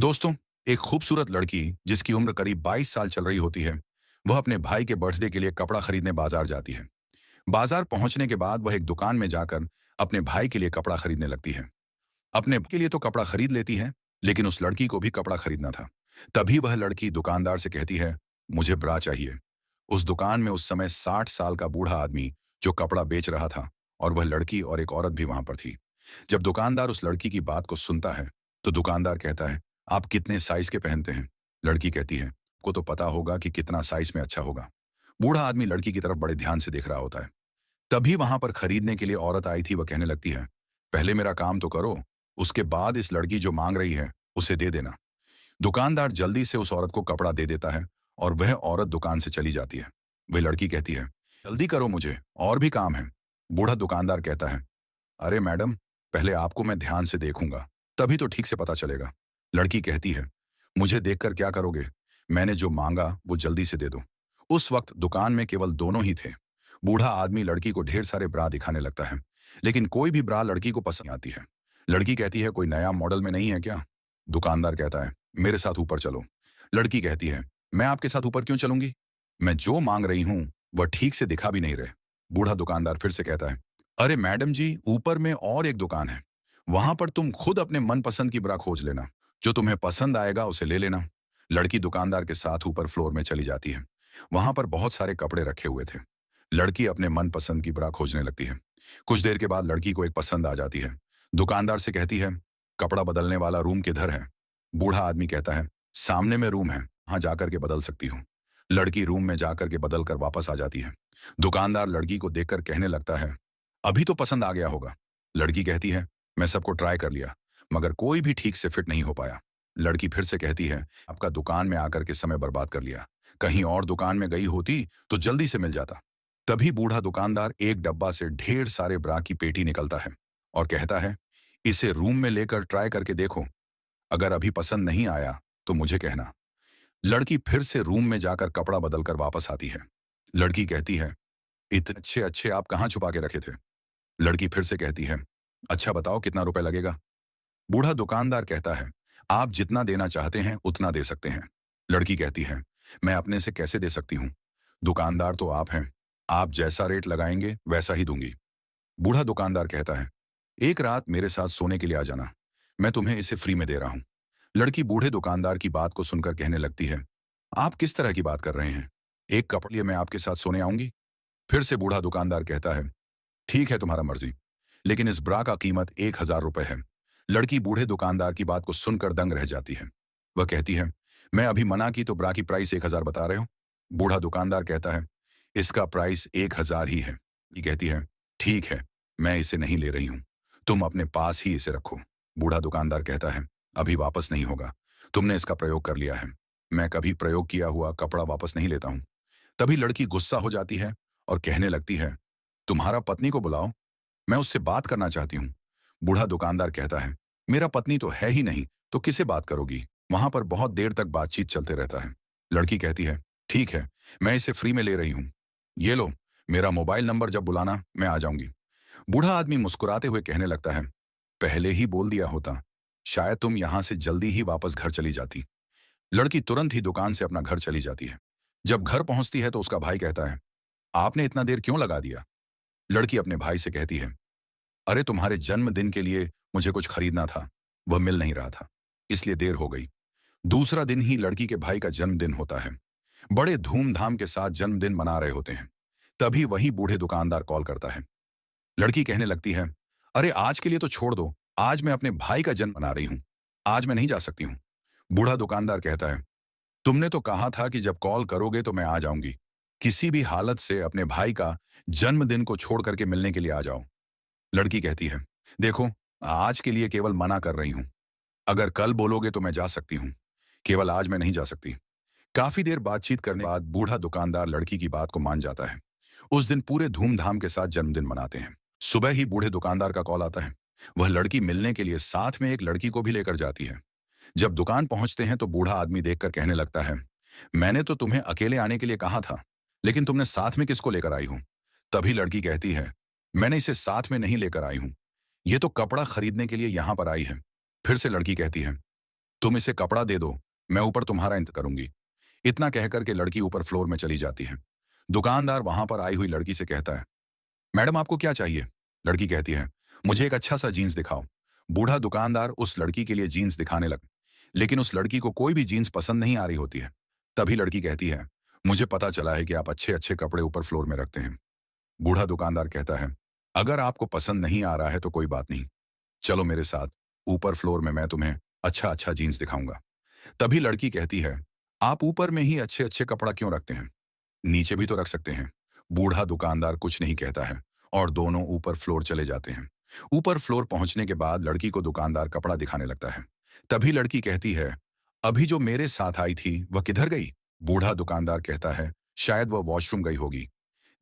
दोस्तों, एक खूबसूरत लड़की जिसकी उम्र करीब 22 साल चल रही होती है, वह अपने भाई के बर्थडे के लिए कपड़ा खरीदने बाजार जाती है। बाजार पहुंचने के बाद वह एक दुकान में जाकर अपने भाई के लिए कपड़ा खरीदने लगती है। अपने भाई के लिए तो कपड़ा खरीद लेती है, लेकिन उस लड़की को भी कपड़ा खरीदना था। तभी वह लड़की दुकानदार से कहती है, मुझे ब्रा चाहिए। उस दुकान में उस समय 60 साल का बूढ़ा आदमी जो कपड़ा बेच रहा था, और वह लड़की और एक औरत भी वहां पर थी। जब दुकानदार उस लड़की की बात को सुनता है, तो दुकानदार कहता है, आप कितने साइज के पहनते हैं? लड़की कहती है, को तो पता होगा कि कितना साइज में अच्छा होगा। बूढ़ा आदमी लड़की की तरफ बड़े ध्यान से देख रहा होता है। तभी वहां पर खरीदने के लिए औरत आई थी। वह कहने लगती है, पहले मेरा काम तो करो, उसके बाद इस लड़की जो मांग रही है उसे दे देना। दुकानदार जल्दी से उस औरत को कपड़ा दे देता है, और वह औरत दुकान से चली जाती है। वह लड़की कहती है, जल्दी करो, मुझे और भी काम है। बूढ़ा दुकानदार कहता है, अरे मैडम, पहले आपको मैं ध्यान से देखूंगा, तभी तो ठीक से पता चलेगा। लड़की कहती है, मुझे देखकर क्या करोगे? मैंने जो मांगा वो जल्दी से दे दो। उस वक्त दुकान में केवल दोनों ही थे। बूढ़ा आदमी लड़की को ढेर सारे ब्रा दिखाने लगता है, लेकिन कोई भी ब्रा लड़की को पसंद नहीं आती है। लड़की कहती है, कोई नया मॉडल में नहीं है क्या? दुकानदार कहता है, मेरे साथ ऊपर चलो। लड़की कहती है, मैं आपके साथ ऊपर क्यों चलूंगी? मैं जो मांग रही हूं वह ठीक से दिखा भी नहीं रहे। बूढ़ा दुकानदार फिर से कहता है, अरे मैडम जी, ऊपर में और एक दुकान है, वहां पर तुम खुद अपने मनपसंद की ब्रा खोज लेना, जो तुम्हें पसंद आएगा उसे ले लेना। लड़की दुकानदार के साथ ऊपर फ्लोर में चली जाती है। वहां पर बहुत सारे कपड़े रखे हुए थे। लड़की अपने मनपसंद की ब्रा खोजने लगती है। कुछ देर के बाद लड़की को एक पसंद आ जाती है। दुकानदार से कहती है, कपड़ा बदलने वाला रूम किधर है? बूढ़ा आदमी कहता है, सामने में रूम है, वहां जाकर के बदल सकती हूँ। लड़की रूम में जाकर के बदल कर वापस आ जाती है। दुकानदार लड़की को देखकर कहने लगता है, अभी तो पसंद आ गया होगा। लड़की कहती है, मैं सबको ट्राई कर लिया, मगर कोई भी ठीक से फिट नहीं हो पाया। लड़की फिर से कहती है, आपका दुकान में आकर के समय बर्बाद कर लिया, कहीं और दुकान में गई होती तो जल्दी से मिल जाता। तभी बूढ़ा दुकानदार एक डब्बा से ढेर सारे ब्रा की पेटी निकलता है और कहता है, इसे रूम में लेकर ट्राई करके देखो, अगर अभी पसंद नहीं आया तो मुझे कहना। लड़की फिर से रूम में जाकर कपड़ा बदलकर वापस आती है। लड़की कहती है, इतने अच्छे अच्छे आप कहाँ छुपा के रखे थे? लड़की फिर से कहती है, अच्छा बताओ कितना रुपए लगेगा? बूढ़ा दुकानदार कहता है, आप जितना देना चाहते हैं उतना दे सकते हैं। लड़की कहती है, मैं अपने से कैसे दे सकती हूँ? दुकानदार तो आप हैं, आप जैसा रेट लगाएंगे वैसा ही दूंगी। बूढ़ा दुकानदार कहता है, एक रात मेरे साथ सोने के लिए आ जाना, मैं तुम्हें इसे फ्री में दे रहा हूं। लड़की बूढ़े दुकानदार की बात को सुनकर कहने लगती है, आप किस तरह की बात कर रहे हैं? एक कपड़े लिए मैं आपके साथ सोने आऊंगी? फिर से बूढ़ा दुकानदार कहता है, ठीक है तुम्हारा मर्जी, लेकिन इस ब्रा का कीमत 1,000 रुपए है। लड़की बूढ़े दुकानदार की बात को सुनकर दंग रह जाती है। वह कहती है, मैं अभी मना की तो ब्रा की प्राइस 1,000 बता रहे हो? बूढ़ा दुकानदार कहता है, इसका प्राइस 1,000 ही है। ये कहती है, ठीक है, मैं इसे नहीं ले रही हूं, तुम अपने पास ही इसे रखो। बूढ़ा दुकानदार कहता है, अभी वापस नहीं होगा, तुमने इसका प्रयोग कर लिया है, मैं कभी प्रयोग किया हुआ कपड़ा वापस नहीं लेता हूं। तभी लड़की गुस्सा हो जाती है और कहने लगती है, तुम्हारा पत्नी को बुलाओ, मैं उससे बात करना चाहती हूँ। बूढ़ा दुकानदार कहता है, मेरा पत्नी तो है ही नहीं, तो किसे बात करोगी? वहां पर बहुत देर तक बातचीत चलते रहता है। लड़की कहती है, ठीक है, मैं इसे फ्री में ले रही हूँ, ये लो, मेरा मोबाइल नंबर, जब बुलाना मैं आ जाऊंगी। बूढ़ा आदमी मुस्कुराते हुए कहने लगता है, पहले ही बोल दिया होता, शायद तुम यहां से जल्दी ही वापस घर चली जाती। लड़की तुरंत ही दुकान से अपना घर चली जाती है। जब घर पहुंचती है तो उसका भाई कहता है, आपने इतना देर क्यों लगा दिया? लड़की अपने भाई से कहती है, अरे तुम्हारे जन्मदिन के लिए मुझे कुछ खरीदना था, वह मिल नहीं रहा था, इसलिए देर हो गई। दूसरा दिन ही लड़की के भाई का जन्मदिन होता है। बड़े धूमधाम के साथ जन्मदिन मना रहे होते हैं। तभी वही बूढ़े दुकानदार कॉल करता है। लड़की कहने लगती है, अरे आज के लिए तो छोड़ दो, आज मैं अपने भाई का जन्म मना रही हूं, आज मैं नहीं जा सकती हूं। बूढ़ा दुकानदार कहता है, तुमने तो कहा था कि जब कॉल करोगे तो मैं आ जाऊंगी, किसी भी हालत से अपने भाई का जन्मदिन को छोड़ करके मिलने के लिए आ जाओ। लड़की कहती है, देखो, आज के लिए केवल मना कर रही हूं, अगर कल बोलोगे तो मैं जा सकती हूँ, केवल आज मैं नहीं जा सकती। काफी देर बातचीत करने के बाद बूढ़ा दुकानदार लड़की की बात को मान जाता है। उस दिन पूरे धूमधाम के साथ जन्मदिन मनाते हैं। सुबह ही बूढ़े दुकानदार का कॉल आता है। वह लड़की मिलने के लिए साथ में एक लड़की को भी लेकर जाती है। जब दुकान पहुंचते हैं तो बूढ़ा आदमी देखकर कहने लगता है, मैंने तो तुम्हें अकेले आने के लिए कहा था, लेकिन तुमने साथ में किसको लेकर आई हूं? तभी लड़की कहती है, मैंने इसे साथ में नहीं लेकर आई हूं, ये तो कपड़ा खरीदने के लिए यहां पर आई है। फिर से लड़की कहती है, तुम इसे कपड़ा दे दो, मैं ऊपर तुम्हारा इंतजार करूंगी। इतना कहकर के लड़की ऊपर फ्लोर में चली जाती है। दुकानदार वहां पर आई हुई लड़की से कहता है, मैडम आपको क्या चाहिए? लड़की कहती है, मुझे एक अच्छा सा जीन्स दिखाओ। बूढ़ा दुकानदार उस लड़की के लिए जीन्स दिखाने लगा, लेकिन उस लड़की को कोई भी जीन्स पसंद नहीं आ रही होती है। तभी लड़की कहती है, मुझे पता चला है कि आप अच्छे अच्छे कपड़े ऊपर फ्लोर में रखते हैं। बूढ़ा दुकानदार कहता है, अगर आपको पसंद नहीं आ रहा है तो कोई बात नहीं, चलो मेरे साथ, ऊपर फ्लोर में मैं तुम्हें अच्छा अच्छा जीन्स दिखाऊंगा। तभी लड़की कहती है, आप ऊपर में ही अच्छे अच्छे कपड़ा क्यों रखते हैं? नीचे भी तो रख सकते हैं। बूढ़ा दुकानदार कुछ नहीं कहता है और दोनों ऊपर फ्लोर चले जाते हैं। ऊपर फ्लोर पहुंचने के बाद लड़की को दुकानदार कपड़ा दिखाने लगता है। तभी लड़की कहती है, अभी जो मेरे साथ आई थी वह किधर गई? बूढ़ा दुकानदार कहता है, शायद वह वॉशरूम गई होगी।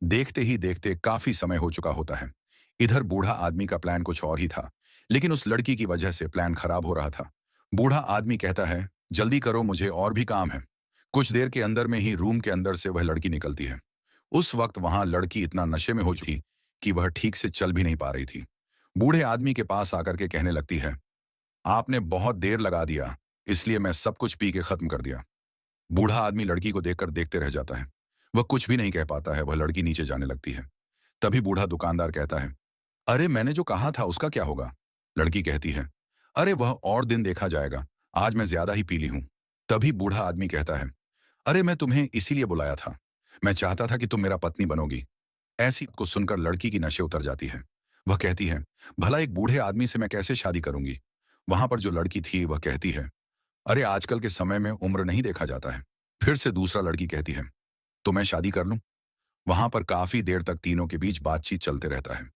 देखते ही देखते काफी समय हो चुका होता है। इधर बूढ़ा आदमी का प्लान कुछ और ही था, लेकिन उस लड़की की वजह से प्लान खराब हो रहा था। बूढ़ा आदमी कहता है, जल्दी करो, मुझे और भी काम है। कुछ देर के अंदर में ही रूम के अंदर से वह लड़की निकलती है। उस वक्त वहां लड़की इतना नशे में हो चुकी कि वह ठीक से चल भी नहीं पा रही थी। बूढ़े आदमी के पास आकर के कहने लगती है, आपने बहुत देर लगा दिया, इसलिए मैं सब कुछ पी के खत्म कर दिया। बूढ़ा आदमी लड़की को देखकर देखते रह जाता है। वह कुछ भी नहीं कह पाता है। वह लड़की नीचे जाने लगती है। तभी बूढ़ा दुकानदार कहता है, अरे मैंने जो कहा था उसका क्या होगा? लड़की कहती है, अरे वह और दिन देखा जाएगा, आज मैं ज्यादा ही पीली हूं। तभी बूढ़ा आदमी कहता है, अरे मैं तुम्हें इसीलिए बुलाया था, मैं चाहता था कि तुम मेरा पत्नी बनोगी। ऐसी को सुनकर लड़की की नशे उतर जाती है। वह कहती है, भला एक बूढ़े आदमी से मैं कैसे शादी करूंगी? वहां पर जो लड़की थी वह कहती है, अरे आजकल के समय में उम्र नहीं देखा जाता है। फिर से दूसरा लड़की कहती है, तो मैं शादी कर लूं? वहां पर काफी देर तक तीनों के बीच बातचीत चलते रहता है।